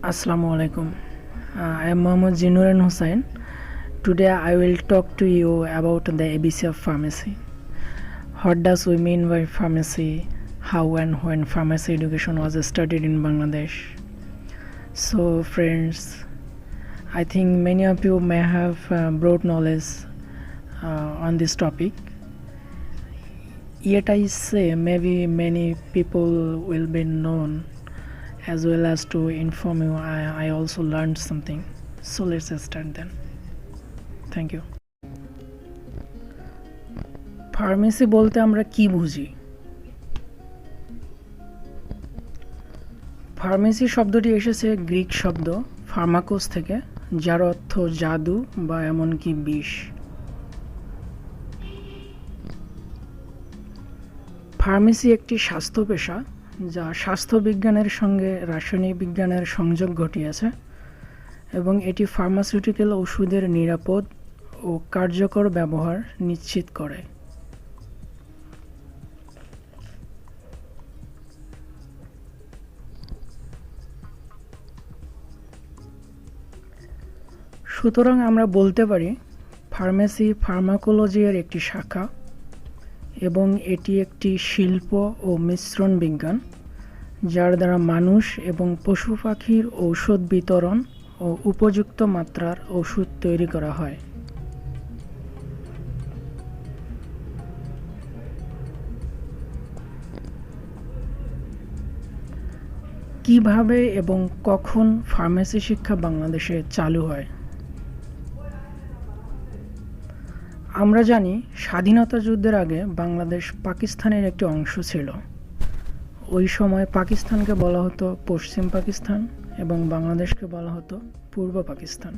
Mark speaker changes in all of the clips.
Speaker 1: Assalamualaikum. I am Mohammad Zinuran Hussain. Today I will talk to you about the ABC of pharmacy. What does we mean by pharmacy? How and when pharmacy education was studied in Bangladesh? So friends, I think many of you may have broad knowledge on this topic. Yet I say maybe many people will be known. As well as to inform you, I also learned something. So let's start then. Thank you. Pharmacy বলতে আমরা কি বুঝি? Pharmacy শব্দটি এসেছে Greek শব্দ ফার্মাকোস থেকে, যার অর্থ জাদু বা এমনকি বিষ। ফার্মেসি একটি স্বাস্থ্য পেশা যা স্বাস্থ্যবিজ্ঞানের সঙ্গে রাসায়নিক বিজ্ঞানের সংযোগ ঘটিয়েছে এবং এটি ফার্মাসিউটিক্যাল ওষুধের নিরাপদ ও কার্যকর ব্যবহার নিশ্চিত করে। সুতরাং আমরা বলতে পারি ফার্মেসি ফার্মাকোলজি এর একটি শাখা এবং এটি একটি শিল্প ও মিশ্রণ বিজ্ঞান, যার দ্বারা মানুষ এবং পশু পাখির ঔষধ বিতরণ ও উপযুক্ত মাত্রার ওষুধ তৈরি করা হয়। কিভাবে এবং কখন ফার্মেসি শিক্ষা বাংলাদেশে চালু হয়? আমরা জানি স্বাধীনতা যুদ্ধের আগে বাংলাদেশ পাকিস্তানের একটি অংশ ছিল। ওই সময় পাকিস্তানকে বলা হতো পশ্চিম পাকিস্তান এবং বাংলাদেশকে বলা হতো পূর্ব পাকিস্তান।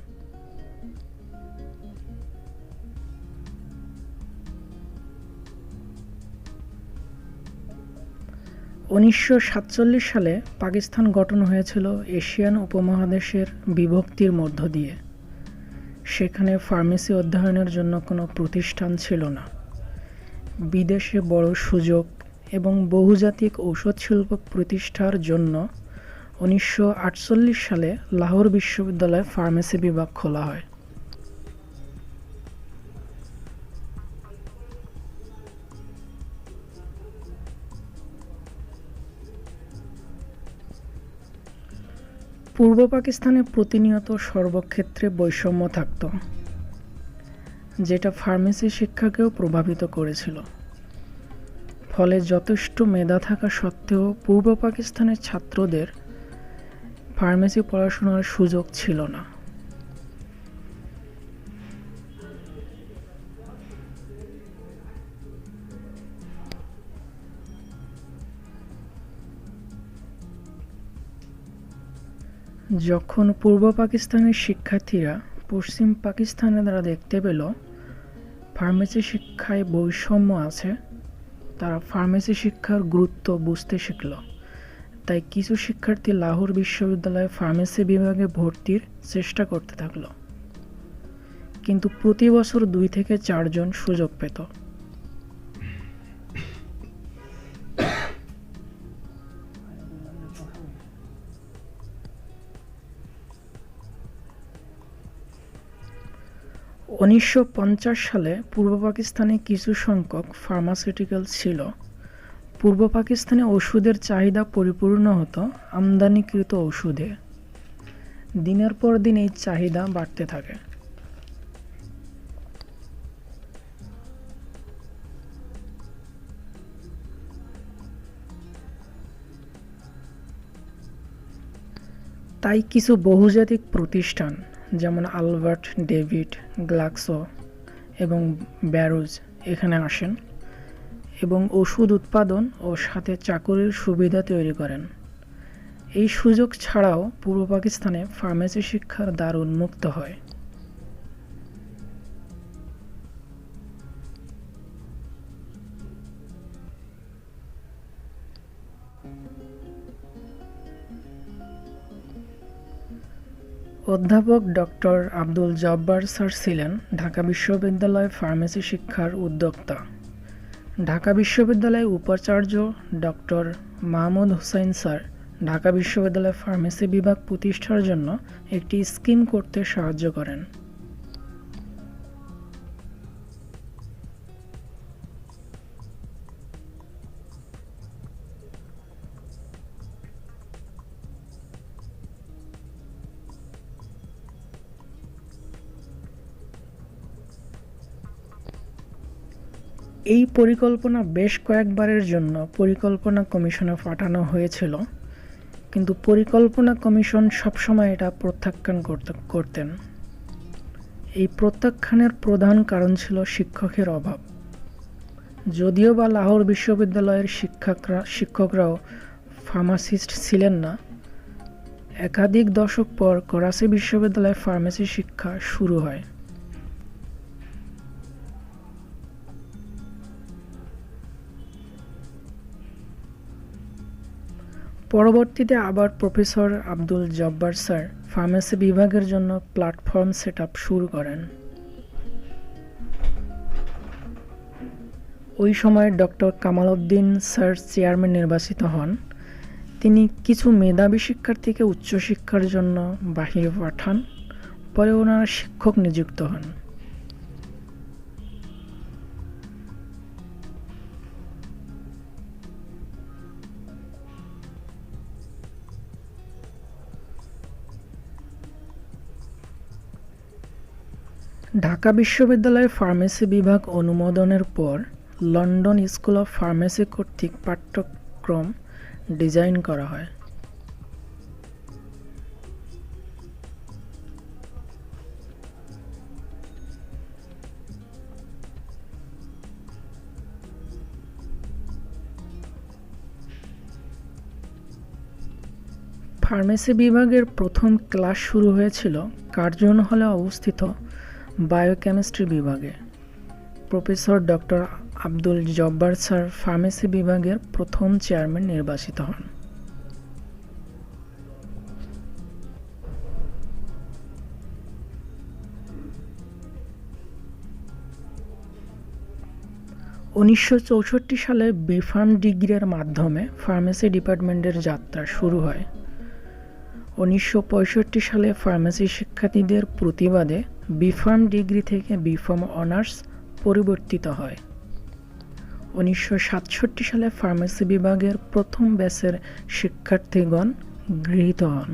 Speaker 1: উনিশশো 1947 সালে পাকিস্তান গঠন হয়েছিল এশিয়ান উপমহাদেশের বিভক্তির মধ্য দিয়ে। সেখানে ফার্মেসি অধ্যয়নের জন্য কোনো প্রতিষ্ঠান ছিল না। বিদেশে বড় সুযোগ এবং বহুজাতিক ঔষধ শিল্প প্রতিষ্ঠার জন্য 1948 সালে লাহোর বিশ্ববিদ্যালয়ে ফার্মেসি বিভাগ খোলা হয়। পূর্ব পাকিস্তানে প্রতিনিয়ত সর্বক্ষেত্রে বৈষম্য থাকত, যেটা ফার্মেসি শিক্ষাকেও প্রভাবিত করেছিল। ফলে যথেষ্ট মেধা থাকা সত্ত্বেও পূর্ব পাকিস্তানের ছাত্রদের ফার্মেসি পড়াশোনার সুযোগ ছিল না। যখন পূর্ব পাকিস্তানের শিক্ষার্থীরা পশ্চিম পাকিস্তানের দ্বারা দেখতে পেল ফার্মেসি শিক্ষায় বৈষম্য আছে, তারা ফার্মেসি শিক্ষার গুরুত্ব বুঝতে শিখল। তাই কিছু শিক্ষার্থী লাহোর বিশ্ববিদ্যালয়ে ফার্মেসি বিভাগে ভর্তির চেষ্টা করতে থাকলো, কিন্তু প্রতি বছর 2 থেকে 4 জন সুযোগ পেত। উনিশশো 1950 সালে পূর্ব পাকিস্তানে কিছু সংখ্যক ফার্মাসিউটিক্যাল ছিল। পূর্ব পাকিস্তানে ওষুধের চাহিদা পরিপূর্ণ হতো আমদানিকৃত ওষুধে। দিনের পর দিন এই চাহিদা বাড়তে থাকে। তাই কিছু বহুজাতিক প্রতিষ্ঠান যেমন আলবার্ট, ডেভিড, গ্লাক্সো এবং ব্যারোজ এখানে আসেন এবং ওষুধ উৎপাদন ও সাথে চাকুরির সুবিধা তৈরি করেন। এই সুযোগ ছাড়াও পূর্ব পাকিস্তানে ফার্মেসি শিক্ষার দ্বার উন্মুক্ত হয়। অধ্যাপক ডক্টর আব্দুল জব্বার স্যার ছিলেন ঢাকা বিশ্ববিদ্যালয় ফার্মেসি শিক্ষার উদ্যোক্তা। ঢাকা বিশ্ববিদ্যালয়ের উপাচার্য ডক্টর মাহমুদ হুসাইন স্যার ঢাকা বিশ্ববিদ্যালয়ে ফার্মেসি বিভাগ প্রতিষ্ঠার জন্য একটি স্কিম করতে সাহায্য করেন। এই পরিকল্পনা বেশ কয়েকবারের জন্য পরিকল্পনা কমিশনে পাঠানো হয়েছিল, কিন্তু পরিকল্পনা কমিশন সবসময় এটা প্রত্যাখ্যান করতেন। এই প্রত্যাখ্যানের প্রধান কারণ ছিল শিক্ষকের অভাব। যদিও বা লাহোর বিশ্ববিদ্যালয়ের শিক্ষকরাও ফার্মাসিস্ট ছিলেন না, একাধিক দশক পর করাচি বিশ্ববিদ্যালয়ে ফার্মেসি শিক্ষা শুরু হয়। পরবর্তীতে আবার professor Abdul Jabbar sir pharmacy বিভাগের জন্য প্ল্যাটফর্ম সেটআপ শুরু করেন। ওই সময় doctor Kamal Uddin sir chairman নির্বাচিত হন। তিনি কিছু মেধাবী শিক্ষার্থীকে উচ্চশিক্ষার জন্য বাহিরে পাঠান, পরে ওনারা শিক্ষক নিযুক্ত হন। ঢাকা বিশ্ববিদ্যালয়ের ফার্মেসি বিভাগ অনুমোদনের পর লন্ডন স্কুল অব ফার্মেসি কর্তৃক পাঠ্যক্রম ডিজাইন করা হয়। ফার্মেসি বিভাগের প্রথম ক্লাস শুরু হয়েছিল কার্জন হলে অবস্থিত বায়োকেমিস্ট্রি বিভাগে। Professor doctor Abdul Jabbar sir pharmacy বিভাগের প্রথম চেয়ারম্যান নির্বাচিত হন। (1964) সালে বিফার্ম ডিগ্রির মাধ্যমে ফার্মেসি ডিপার্টমেন্টের যাত্রা শুরু হয়। 1965 সালে ফার্মেসি শিক্ষার্থীদের প্রতিবাদে বিফার্ম ডিগ্রি থেকে বিফার্ম অনার্স পরিবর্তিত হয়। 1967 সালে ফার্মেসি বিভাগের প্রথম ব্যাচের শিক্ষার্থীগণ গৃহীত হন।